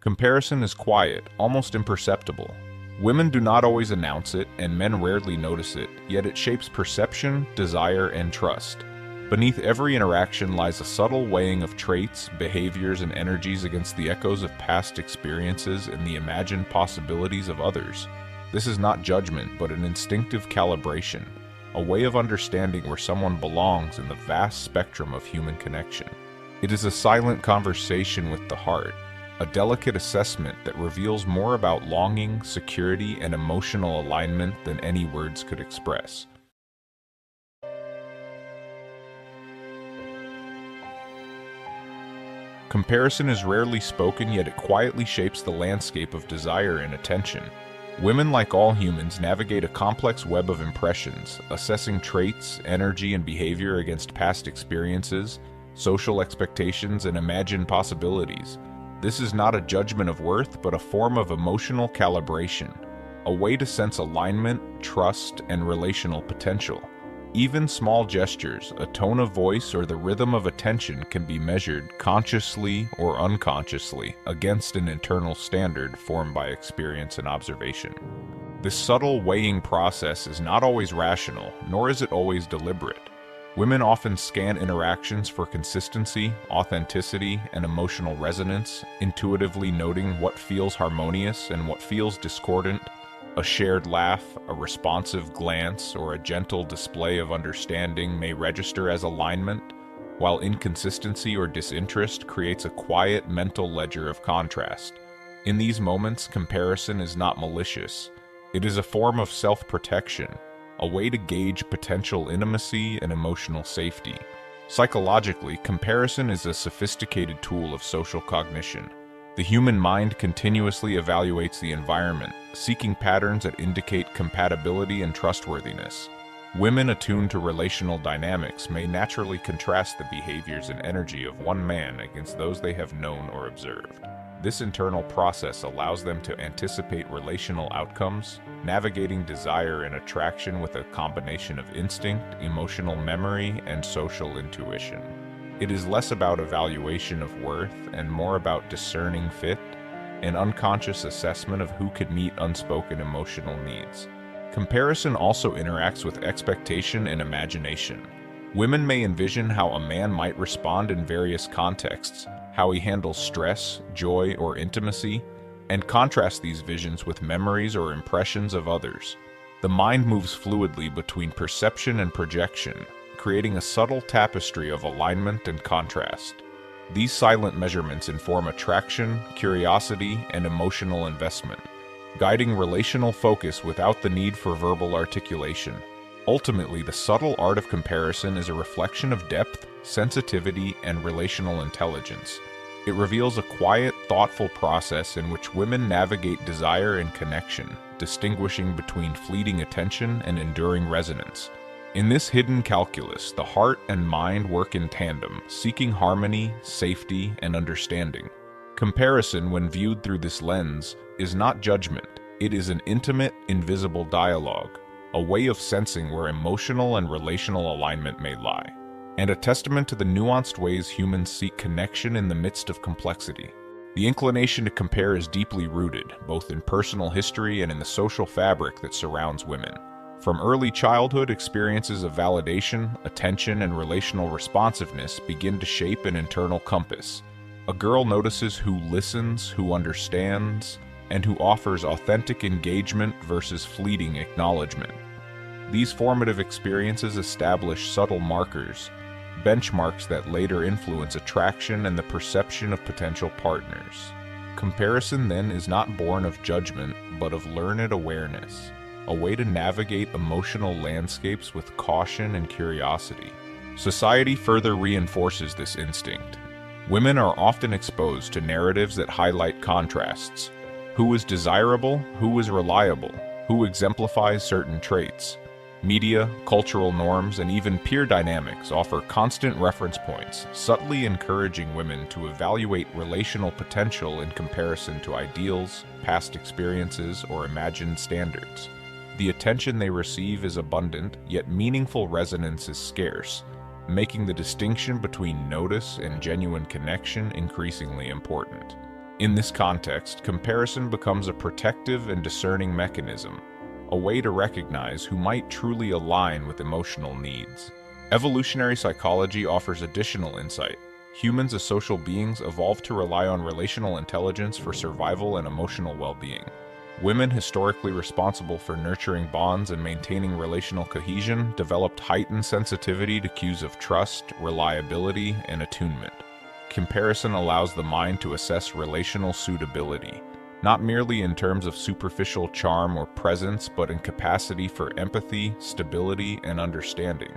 Comparison is quiet, almost imperceptible. Women do not always announce it, and men rarely notice it, yet it shapes perception, desire, and trust. Beneath every interaction lies a subtle weighing of traits, behaviors, and energies against the echoes of past experiences and the imagined possibilities of others. This is not judgment, but an instinctive calibration, a way of understanding where someone belongs in the vast spectrum of human connection. It is a silent conversation with the heart, a delicate assessment that reveals more about longing, security, and emotional alignment than any words could express. Comparison is rarely spoken, yet it quietly shapes the landscape of desire and attention. Women, like all humans, navigate a complex web of impressions, assessing traits, energy, and behavior against past experiences, social expectations, and imagined possibilities. This is not a judgment of worth, but a form of emotional calibration, a way to sense alignment, trust, and relational potential. Even small gestures, a tone of voice, or the rhythm of attention can be measured, consciously or unconsciously, against an internal standard formed by experience and observation. This subtle weighing process is not always rational, nor is it always deliberate. Women often scan interactions for consistency, authenticity, and emotional resonance, intuitively noting what feels harmonious and what feels discordant. A shared laugh, a responsive glance, or a gentle display of understanding may register as alignment, while inconsistency or disinterest creates a quiet mental ledger of contrast. In these moments, comparison is not malicious. It is a form of self-protection, a way to gauge potential intimacy and emotional safety. Psychologically, comparison is a sophisticated tool of social cognition. The human mind continuously evaluates the environment, seeking patterns that indicate compatibility and trustworthiness. Women attuned to relational dynamics may naturally contrast the behaviors and energy of one man against those they have known or observed. This internal process allows them to anticipate relational outcomes, navigating desire and attraction with a combination of instinct, emotional memory, and social intuition. It is less about evaluation of worth and more about discerning fit, an unconscious assessment of who could meet unspoken emotional needs. Comparison also interacts with expectation and imagination. Women may envision how a man might respond in various contexts, how he handles stress, joy, or intimacy, and contrast these visions with memories or impressions of others. The mind moves fluidly between perception and projection, creating a subtle tapestry of alignment and contrast. These silent measurements inform attraction, curiosity, and emotional investment, guiding relational focus without the need for verbal articulation. Ultimately, the subtle art of comparison is a reflection of depth, sensitivity, and relational intelligence. It reveals a quiet, thoughtful process in which women navigate desire and connection, distinguishing between fleeting attention and enduring resonance. In this hidden calculus, the heart and mind work in tandem, seeking harmony, safety, and understanding. Comparison, when viewed through this lens, is not judgment. It is an intimate, invisible dialogue, a way of sensing where emotional and relational alignment may lie, and a testament to the nuanced ways humans seek connection in the midst of complexity. The inclination to compare is deeply rooted, both in personal history and in the social fabric that surrounds women. From early childhood, experiences of validation, attention, and relational responsiveness begin to shape an internal compass. A girl notices who listens, who understands, and who offers authentic engagement versus fleeting acknowledgement. These formative experiences establish subtle markers, benchmarks that later influence attraction and the perception of potential partners. Comparison, then, is not born of judgment, but of learned awareness, a way to navigate emotional landscapes with caution and curiosity. Society further reinforces this instinct. Women are often exposed to narratives that highlight contrasts. Who is desirable? Who is reliable? Who exemplifies certain traits? Media, cultural norms, and even peer dynamics offer constant reference points, subtly encouraging women to evaluate relational potential in comparison to ideals, past experiences, or imagined standards. The attention they receive is abundant, yet meaningful resonance is scarce, making the distinction between notice and genuine connection increasingly important. In this context, comparison becomes a protective and discerning mechanism, a way to recognize who might truly align with emotional needs. Evolutionary psychology offers additional insight. Humans as social beings evolved to rely on relational intelligence for survival and emotional well-being. Women, historically responsible for nurturing bonds and maintaining relational cohesion, developed heightened sensitivity to cues of trust, reliability, and attunement. Comparison allows the mind to assess relational suitability, not merely in terms of superficial charm or presence, but in capacity for empathy, stability, and understanding.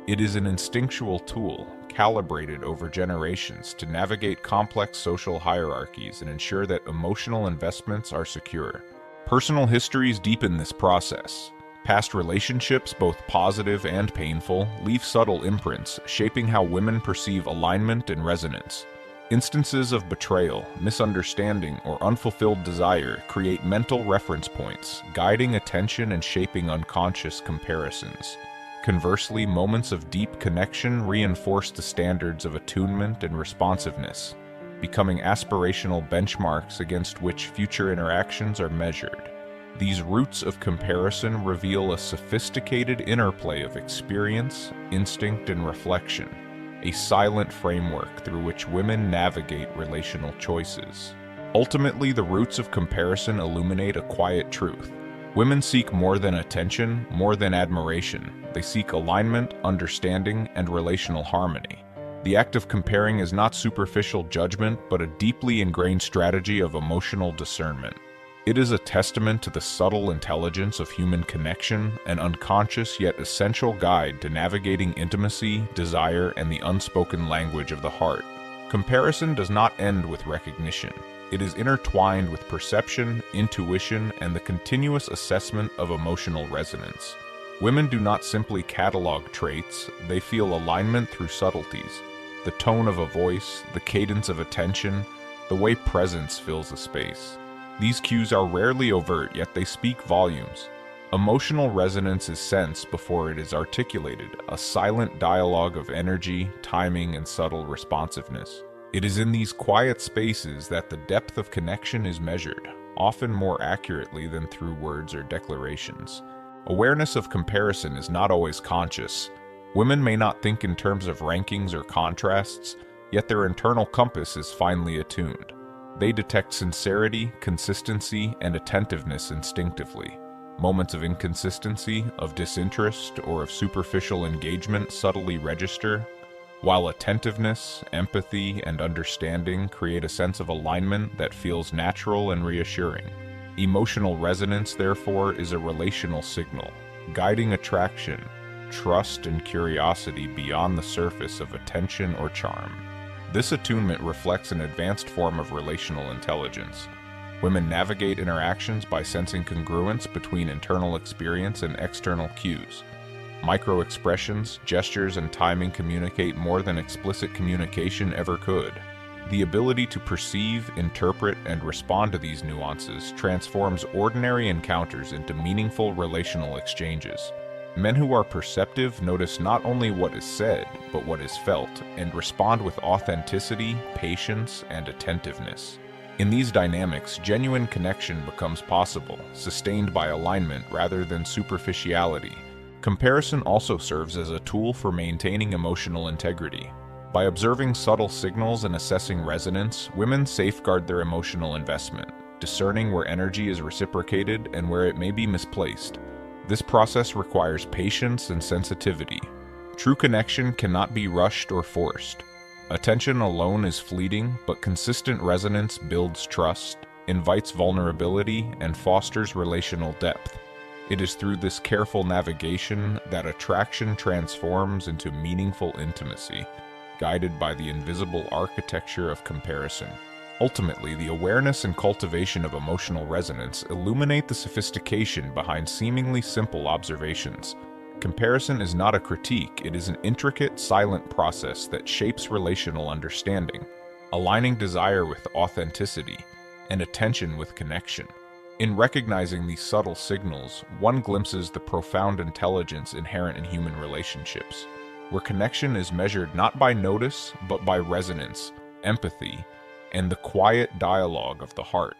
It is an instinctual tool, calibrated over generations to navigate complex social hierarchies and ensure that emotional investments are secure. Personal histories deepen this process. Past relationships, both positive and painful, leave subtle imprints, shaping how women perceive alignment and resonance. Instances of betrayal, misunderstanding, or unfulfilled desire create mental reference points, guiding attention and shaping unconscious comparisons. Conversely, moments of deep connection reinforce the standards of attunement and responsiveness, becoming aspirational benchmarks against which future interactions are measured. These roots of comparison reveal a sophisticated interplay of experience, instinct, and reflection, a silent framework through which women navigate relational choices. Ultimately, the roots of comparison illuminate a quiet truth. Women seek more than attention, more than admiration. They seek alignment, understanding, and relational harmony. The act of comparing is not superficial judgment, but a deeply ingrained strategy of emotional discernment. It is a testament to the subtle intelligence of human connection, an unconscious yet essential guide to navigating intimacy, desire, and the unspoken language of the heart. Comparison does not end with recognition. It is intertwined with perception, intuition, and the continuous assessment of emotional resonance. Women do not simply catalog traits, they feel alignment through subtleties. The tone of a voice, the cadence of attention, the way presence fills a space. These cues are rarely overt, yet they speak volumes. Emotional resonance is sensed before it is articulated, a silent dialogue of energy, timing, and subtle responsiveness. It is in these quiet spaces that the depth of connection is measured, often more accurately than through words or declarations. Awareness of comparison is not always conscious. Women may not think in terms of rankings or contrasts, yet their internal compass is finely attuned. They detect sincerity, consistency, and attentiveness instinctively. Moments of inconsistency, of disinterest, or of superficial engagement subtly register, while attentiveness, empathy, and understanding create a sense of alignment that feels natural and reassuring. Emotional resonance, therefore, is a relational signal, guiding attraction, trust, and curiosity beyond the surface of attention or charm. This attunement reflects an advanced form of relational intelligence. Women navigate interactions by sensing congruence between internal experience and external cues. Micro-expressions, gestures, and timing communicate more than explicit communication ever could. The ability to perceive, interpret, and respond to these nuances transforms ordinary encounters into meaningful relational exchanges. Men who are perceptive notice not only what is said, but what is felt, and respond with authenticity, patience, and attentiveness. In these dynamics, genuine connection becomes possible, sustained by alignment rather than superficiality. Comparison also serves as a tool for maintaining emotional integrity. By observing subtle signals and assessing resonance, women safeguard their emotional investment, discerning where energy is reciprocated and where it may be misplaced. This process requires patience and sensitivity. True connection cannot be rushed or forced. Attention alone is fleeting, but consistent resonance builds trust, invites vulnerability, and fosters relational depth. It is through this careful navigation that attraction transforms into meaningful intimacy, guided by the invisible architecture of comparison. Ultimately, the awareness and cultivation of emotional resonance illuminate the sophistication behind seemingly simple observations. Comparison is not a critique, it is an intricate, silent process that shapes relational understanding, aligning desire with authenticity and attention with connection. In recognizing these subtle signals, one glimpses the profound intelligence inherent in human relationships, where connection is measured not by notice, but by resonance, empathy, and the quiet dialogue of the heart.